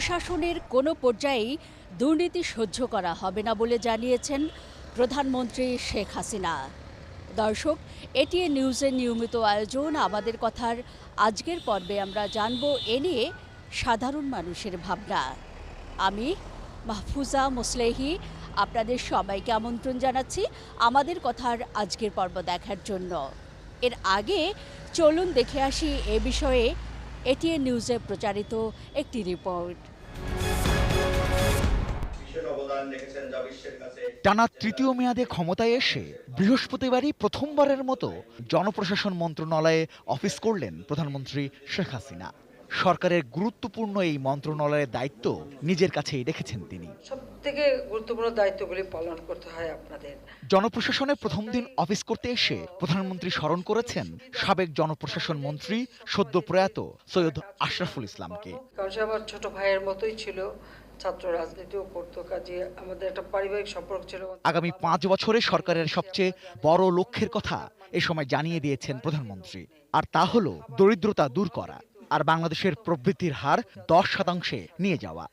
প্রশাসনের কোনো পর্যায়েই দুর্নীতি সহ্য করা হবে না বলে জানিয়েছেন প্রধানমন্ত্রী শেখ হাসিনা। দর্শক, এটিএন নিউজের নিয়মিত আয়োজন আমাদের কথার আজকের পর্বে আমরা জানব এ নিয়ে সাধারণ মানুষের ভাবনা। আমি মাহফুজা মোসলেহি আপনাদের সবাইকে আমন্ত্রণ জানাচ্ছি আমাদের কথার আজকের পর্ব দেখার জন্য। এর আগে চলুন দেখে আসি এ বিষয়ে এটিএন নিউজে প্রচারিত একটি রিপোর্ট। টানা তৃতীয় মেয়াদে ক্ষমতায় এসে বৃহস্পতিবারই প্রথমবারের মতো জনপ্রশাসন মন্ত্রণালয়ে অফিস করলেন প্রধানমন্ত্রী শেখ হাসিনা। সরকারের গুরুত্বপূর্ণ এই মন্ত্রণালয়ের দায়িত্ব নিজের কাছেই রেখেছেন তিনি। সবথেকে গুরুত্বপূর্ণ দায়িত্বগুলি পালন করতে হয় আপনাদের। জনপ্রশাসনে প্রথম দিন অফিস করতে এসে প্রধানমন্ত্রী স্মরণ করেছেন সাবেক জনপ্রশাসন মন্ত্রী সদ্য প্রয়াত সৈয়দ আশরাফুল ইসলামকে। কারণ সে আমার ছোট ভাইয়ের মতোই ছিল, ছাত্র রাজনীতিও করতো, কাজে আমাদের একটা পারিবারিক সম্পর্ক ছিল। আগামী ৫ বছরে সরকারের সবচেয়ে বড় লক্ষ্যের কথা এ সময় জানিয়ে দিয়েছেন প্রধানমন্ত্রী, আর তা হলো দরিদ্রতা দূর করা আর বাংলাদেশের প্রবৃদ্ধির হার 10% নিয়ে যাওয়া।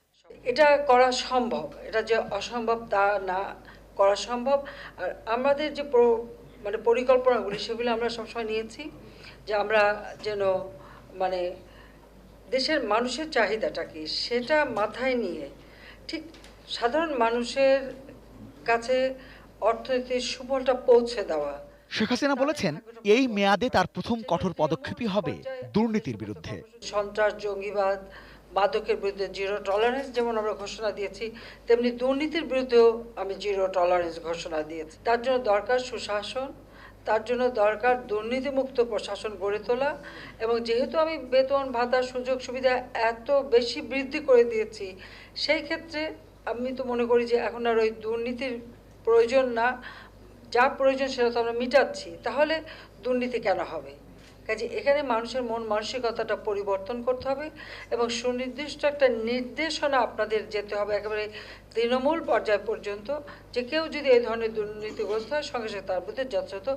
এটা করা সম্ভব, এটা যে অসম্ভব তা না, করা সম্ভব। আর আমাদের যে পরিকল্পনাগুলি সেগুলো আমরা সবসময় নিয়েছি যে আমরা যেন দেশের মানুষের চাহিদাটা কি সেটা মাথায় নিয়ে ঠিক সাধারণ মানুষের কাছে অর্থনীতির সুফলটা পৌঁছে দেওয়া। শেখ হাসিনা বলেছেন এই মেয়াদে তার প্রথম কঠোর পদক্ষেপই হবে দুর্নীতির বিরুদ্ধে। সন্ত্রাস, জঙ্গিবাদ, মাদকের বিরুদ্ধে জিরো টলারেন্স যেমন আমরা ঘোষণা দিয়েছি, তেমনি দুর্নীতির বিরুদ্ধেও আমি জিরো টলারেন্স ঘোষণা দিয়েছি। তার জন্য দরকার সুশাসন, তার জন্য দরকার দুর্নীতিমুক্ত প্রশাসন গড়ে তোলা। এবং যেহেতু আমি বেতন ভাতা সুযোগ সুবিধা এত বেশি বৃদ্ধি করে দিয়েছি, সেই ক্ষেত্রে আমি তো মনে করি যে এখন আর ওই দুর্নীতির প্রয়োজন না, যা প্রয়োজন সেটা তো আমরা মিটাচ্ছি, তাহলে দুর্নীতি কেন হবে? কাজে এখানে মানুষের মন মানসিকতাটা পরিবর্তন করতে হবে এবং সুনির্দিষ্ট একটা নির্দেশনা আপনাদের যেতে হবে একেবারে তৃণমূল পর্যায় পর্যন্ত, যে কেউ যদি এই ধরনের দুর্নীতিগ্রস্ত হয় সঙ্গে সঙ্গে তার প্রতি যথাযথ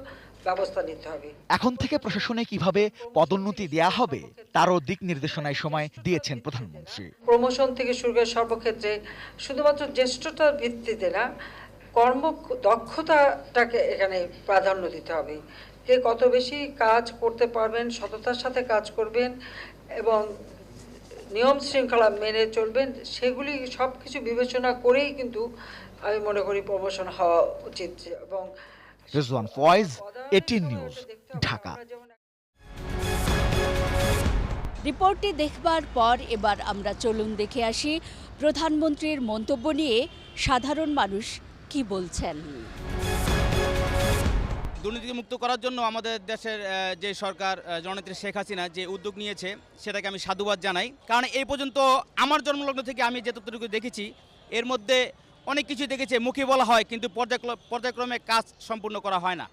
ব্যবস্থা নিতে হবে। এখন থেকে প্রশাসনে কিভাবে পদোন্নতি দেয়া হবে তারও দিক নির্দেশনায় সময় দিয়েছেন প্রধানমন্ত্রী। প্রমোশন থেকে শুরু করে সর্বক্ষেত্রে শুধুমাত্র জ্যেষ্ঠতার ভিত্তিতে না, কর্মদক্ষতাটাকে এখানে প্রাধান্য দিতে হবে। কে কত বেশি কাজ করতে পারবেন, সততার সাথে কাজ করবেন এবং নিয়ম শৃঙ্খলা মেনে চলবেন, সেগুলি সব কিছু বিবেচনা করেই কিন্তু আমি মনে করি প্রমোশন হওয়া উচিত। এবং রিজওয়ান ফয়েজ, এটিএন নিউজ, ঢাকা। রিপোর্টটি দেখবার পর এবার আমরা চলুন দেখে আসি প্রধানমন্ত্রীর মন্তব্য নিয়ে সাধারণ মানুষ কি বলছেন। দুর্নীতিমুক্ত করার জন্য আমাদের দেশের যে সরকার জননেত্রী শেখ হাসিনা যে উদ্যোগ নিয়েছে সেটাকে আমি সাধুবাদ জানাই। কারণ এই পর্যন্ত আমার জন্মলগ্ন থেকে আমি যতটুকু দেখেছি এর মধ্যে অনেক কিছু দেখেছি, মুখে বলা হয় কিন্তু পর্যায়ক্রমে কাজ সম্পূর্ণ করা হয় না।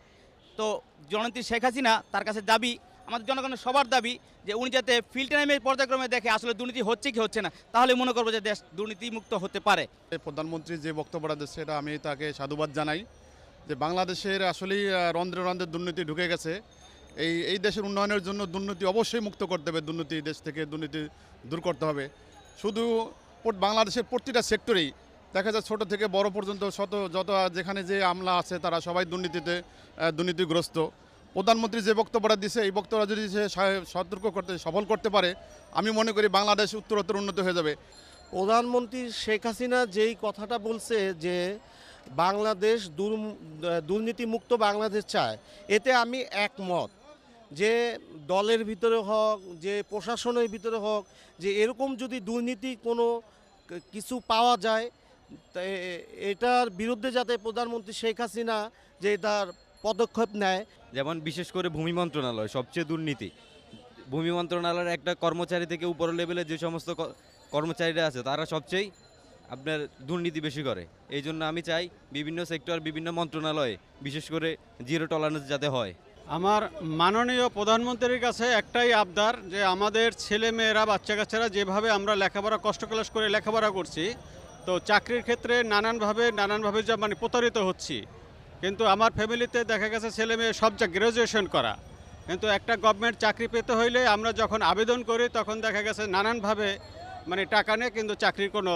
তো জননেত্রী শেখ হাসিনা তার কাছে দাবি, আমাদের জনগণের সবার দাবি যে উনি যাতে ফিল্ড টাইমে পর্যায়ক্রমে দেখে আসলে দুর্নীতি হচ্ছে কি হচ্ছে না, তাহলে মনে করবো যে দেশ দুর্নীতিমুক্ত হতে পারে। প্রধানমন্ত্রী যে বক্তব্যটা দিচ্ছে সেটা আমি তাকে সাধুবাদ জানাই যে বাংলাদেশের আসলেই রন্ধ্রে রন্ধ্রে দুর্নীতি ঢুকে গেছে। এই দেশের উন্নয়নের জন্য দুর্নীতি অবশ্যই মুক্ত করতে হবে, দুর্নীতি দেশ থেকে দুর্নীতি দূর করতে হবে। শুধু বাংলাদেশের প্রতিটা সেক্টরেই দেখা যায় ছোট থেকে বড় পর্যন্ত যত যেখানে যে আমলা আছে তারা সবাই দুর্নীতিগ্রস্ত। প্রধানমন্ত্রী যে বক্তব্যটা দিচ্ছে এই বক্তব্যটা যদি সে সফল করতে পারে, আমি মনে করি বাংলাদেশ উত্তরোত্তর উন্নত হয়ে যাবে। প্রধানমন্ত্রী শেখ হাসিনা যেই কথাটা বলছে যে বাংলাদেশ দুর্নীতিমুক্ত বাংলাদেশ চায়, এতে আমি একমত। যে দলের ভিতরে হোক, যে প্রশাসনের ভিতরে হোক, যে এরকম যদি দুর্নীতি কোনো কিছু পাওয়া যায়, এটার বিরুদ্ধে যাতে প্রধানমন্ত্রী শেখ হাসিনা যে তার পদক্ষেপ নেয়। যেমন বিশেষ করে ভূমি মন্ত্রণালয় সবচেয়ে দুর্নীতি। ভূমি মন্ত্রণালয়ের একটা কর্মচারী থেকে উপর লেভেলে যে সমস্ত কর্মচারীরা আছে তারা সবচেয়ে আপনার দুর্নীতি বেশি করে। এই জন্য আমি চাই বিভিন্ন সেক্টর, বিভিন্ন মন্ত্রণালয়ে বিশেষ করে জিরো টলারেন্স যাতে হয়। আমার মাননীয় প্রধানমন্ত্রীর কাছে একটাই আবদার যে আমাদের ছেলে মেয়েরা, বাচ্চা কাচ্চারা যেভাবে আমরা লেখাপড়া কষ্ট ক্লাস করে লেখাপড়া করছি, তো চাকরির ক্ষেত্রে নানানভাবে প্রতারিত হচ্ছি। কিন্তু আমার ফ্যামিলিতে দেখা গেছে ছেলে মেয়ে সব গ্র্যাজুয়েশন করা, কিন্তু একটা গভর্নমেন্ট চাকরি পেতে হইলে আমরা যখন আবেদন করি তখন দেখা গেছে নানানভাবে মানে টাকা নিয়ে কিন্তু চাকরির কোনো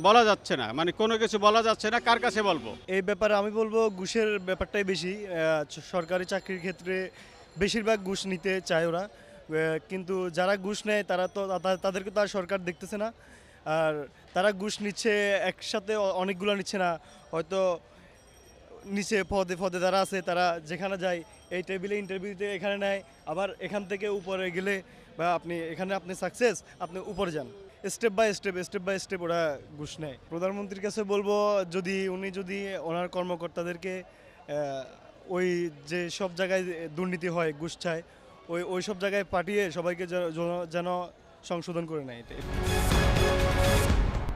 বলা যাচ্ছে না, মানে কোনো কিছু বলা যাচ্ছে না, কার কাছে বলবো। এই ব্যাপারে আমি বলবো ঘুষের ব্যাপারটাই বেশি। সরকারি চাকরির ক্ষেত্রে বেশিরভাগ ঘুষ নিতে চায় ওরা, কিন্তু যারা ঘুষ নেয় তারা তো তাদেরকে তো আর সরকার দেখতেছে না। আর তারা ঘুষ নিচ্ছে একসাথে, অনেকগুলো নিচ্ছে না, হয়তো নিচে পদে পদে যারা আছে তারা যেখানে যায় এই টেবিলে ইন্টারভিউতে এখানে নেয়, আবার এখান থেকে উপরে গেলে বা আপনি সাকসেস, আপনি উপরে যান, স্টেপ বাই স্টেপ ওরা ঘুষ নেয়। প্রধানমন্ত্রীর কাছে বলবো উনি যদি ওনার কর্মকর্তাদেরকে ওই যে সব জায়গায় দুর্নীতি হয়, ঘুষ চায়, ওই সব জায়গায় পাঠিয়ে সবাইকে যেন সংশোধন করে নেয়।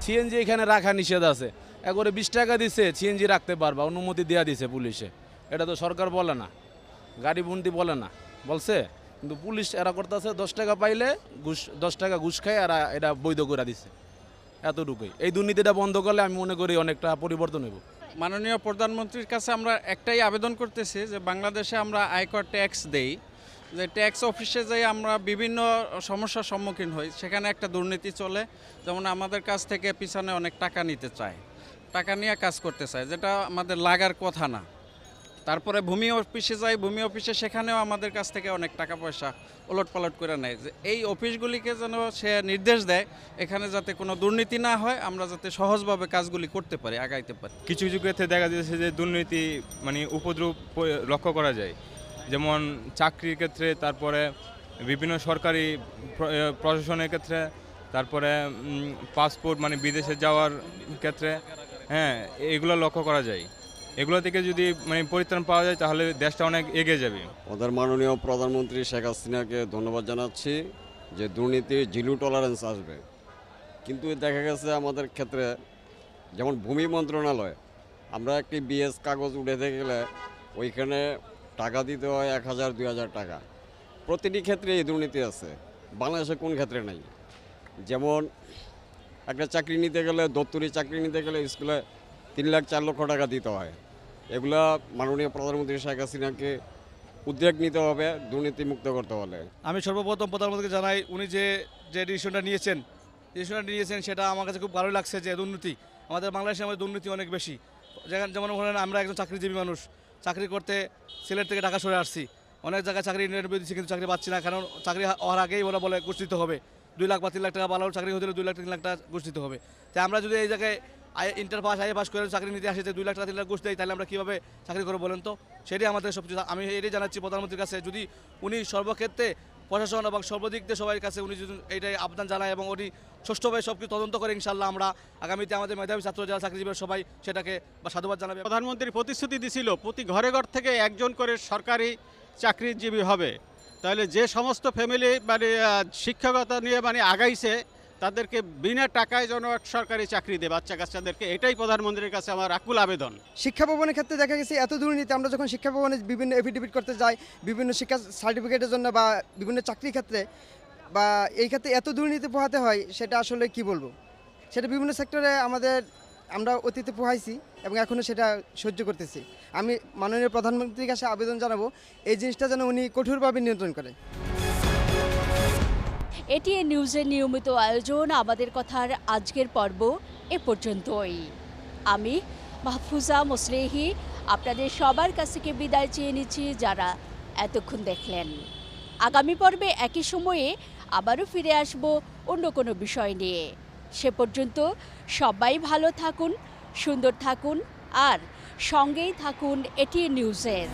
সিএনজি এখানে রাখা নিষেধ আছে, একবারে 20 টাকা দিচ্ছে সিএনজি রাখতে পারবা, অনুমতি দেওয়া দিছে পুলিশে। এটা তো সরকার বলে না, গাড়ি বন্দি বলে না, বলছে, কিন্তু পুলিশ এরা করতেছে 10 টাকা পাইলে 10 টাকা ঘুষ খায় আর এটা বৈধ করে দিছে, এতটুকুই। এই দুর্নীতিটা বন্ধ করলে আমি মনে করি অনেকটা পরিবর্তন হইব। মাননীয় প্রধানমন্ত্রীর কাছে আমরা একটাই আবেদন করতেছি যে বাংলাদেশে আমরা আয়কর ট্যাক্স দেই, যে ট্যাক্স অফিসে যাই আমরা বিভিন্ন সমস্যার সম্মুখীন হই, সেখানে একটা দুর্নীতি চলে। যেমন আমাদের কাছ থেকে পিছনে অনেক টাকা নিতে চায়, টাকা নিয়ে কাজ করতে চায়, যেটা আমাদের লাগার কথা না। তারপরে ভূমি অফিসে যাই, ভূমি অফিসে সেখানেও আমাদের কাছ থেকে অনেক টাকা পয়সা ওলটপালট করে নেয়। যে এই অফিসগুলিকে যেন সে নির্দেশ দেয় এখানে যাতে কোনো দুর্নীতি না হয়, আমরা যাতে সহজভাবে কাজগুলি করতে পারি, আগাইতে পারি। কিছু কিছু ক্ষেত্রে দেখা যাচ্ছে যে দুর্নীতি মানে উপদ্রব লক্ষ্য করা যায়, যেমন চাকরির ক্ষেত্রে, তারপরে বিভিন্ন সরকারি প্রশাসনের ক্ষেত্রে, তারপরে পাসপোর্ট মানে বিদেশে যাওয়ার ক্ষেত্রে, হ্যাঁ, এগুলো লক্ষ্য করা যায়। এগুলো থেকে যদি মানে পরিত্রাণ পাওয়া যায় তাহলে দেশটা অনেক এগিয়ে যাবে। ওদের মাননীয় প্রধানমন্ত্রী শেখ হাসিনাকে ধন্যবাদ জানাচ্ছি যে দুর্নীতির জিরো টলারেন্স আসবে। কিন্তু দেখা গেছে আমাদের ক্ষেত্রে, যেমন ভূমি মন্ত্রণালয়, আমরা একটি বিএস কাগজ উঠাতে গেলে ওইখানে টাকা দিতে হয় 1000-2000 টাকা। প্রতিটি ক্ষেত্রে এই দুর্নীতি আছে, বাংলাদেশে কোন ক্ষেত্রে নাই। যেমন একটা চাকরি নিতে গেলে, দপ্তরি চাকরি নিতে গেলে স্কুলে 3-4 লক্ষ টাকা দিতে হয়। এগুলা মাননীয় প্রধানমন্ত্রী শেখ হাসিনাকে উদ্যোগ নিতে হবে, দুর্নীতি মুক্ত করতে হলে। আমি সর্বপ্রথম প্রধানমন্ত্রীকে জানাই, উনি যে ডিসিশনটা নিয়েছেন সেটা আমার কাছে খুব ভালো লাগছে। যে দুর্নীতি আমাদের বাংলাদেশে দুর্নীতি অনেক বেশি। যেমন ধরেন আমরা একজন চাকরিজীবী মানুষ, চাকরি করতে সিলেট থেকে ঢাকা সরে আসছি, অনেক জায়গায় চাকরি ইন্টারভিউ দিচ্ছি কিন্তু চাকরি পাচ্ছি না, কারণ চাকরি হওয়ার আগেই ওরা বলে ঘুষ দিতে হবে, 2 লাখ বা 3 লাখ টাকা ভালো চাকরি হতে হলে 2 লাখ 3 লাখ টাকা ঘুষ দিতে হবে। তাই আমরা যদি এই জায়গায় ইন্টার পাস আইএ পাস করে চাকরি নিতে আসি, যে 2 লাখ টাকা 3 লাখ ঘুষ দেয়, তাহলে আমরা কীভাবে চাকরি করবো বলেন তো? সেটাই আমাদের সবচেয়ে, আমি এটাই জানাচ্ছি প্রধানমন্ত্রীর কাছে, যদি উনি সর্বক্ষেত্রে প্রশাসন এবং সর্বদিক দিয়ে সবার কাছে উনি যদি এইটাই আবেদন জানায় এবং উনি সুষ্ঠুভাবে সব কিছু তদন্ত করে, ইনশাল্লাহ আমরা আগামীতে আমাদের মেধাবী ছাত্র যারা চাকরিজীবী সবাই সেটাকে সাধুবাদ জানাবে। প্রধানমন্ত্রী প্রতিশ্রুতি দিছিল প্রতি ঘরে ঘর থেকে একজন করে সরকারি চাকরিজীবী হবে। তাহলে যে সমস্ত ফ্যামিলি মানে শিক্ষকতা নিয়ে মানে আগাইছে তাদেরকে বিনা টাকায় যেন সরকারি চাকরি দেয় বাচ্চা কাচ্চাদেরকে, এটাই প্রধানমন্ত্রীর কাছে আমার আকুল আবেদন। শিক্ষা ভবনের ক্ষেত্রে দেখা গেছে এত দুর্নীতি, আমরা যখন শিক্ষা ভবনে বিভিন্ন এফিডেভিট করতে যাই বিভিন্ন শিক্ষা সার্টিফিকেটের জন্য বা বিভিন্ন চাকরির ক্ষেত্রে বা এই ক্ষেত্রে এত দুর্নীতি পোহাতে হয়, সেটা আসলে কি বলবো। সেটা বিভিন্ন সেক্টরে আমরা অতীতে পোহাইছি এবং এখনও সেটা সহ্য করতেছি। আমি মাননীয় প্রধানমন্ত্রীর কাছে আবেদন জানাবো এই জিনিসটা যেন উনি কঠোরভাবে নিয়ন্ত্রণ করে। এটিএন নিউজের নিয়মিত আয়োজন আমাদের কথার আজকের পর্ব এ পর্যন্তই। আমি মাহফুজা মুসলেহি আপনাদের সবার কাছ থেকে বিদায় চেয়ে নিচ্ছি যারা এতক্ষণ দেখলেন। আগামী পর্বে একই সময়ে আবারও ফিরে আসব অন্য কোনো বিষয় নিয়ে। সে পর্যন্ত সবাই ভালো থাকুন, সুন্দর থাকুন আর সঙ্গেই থাকুন এটিএন নিউজের।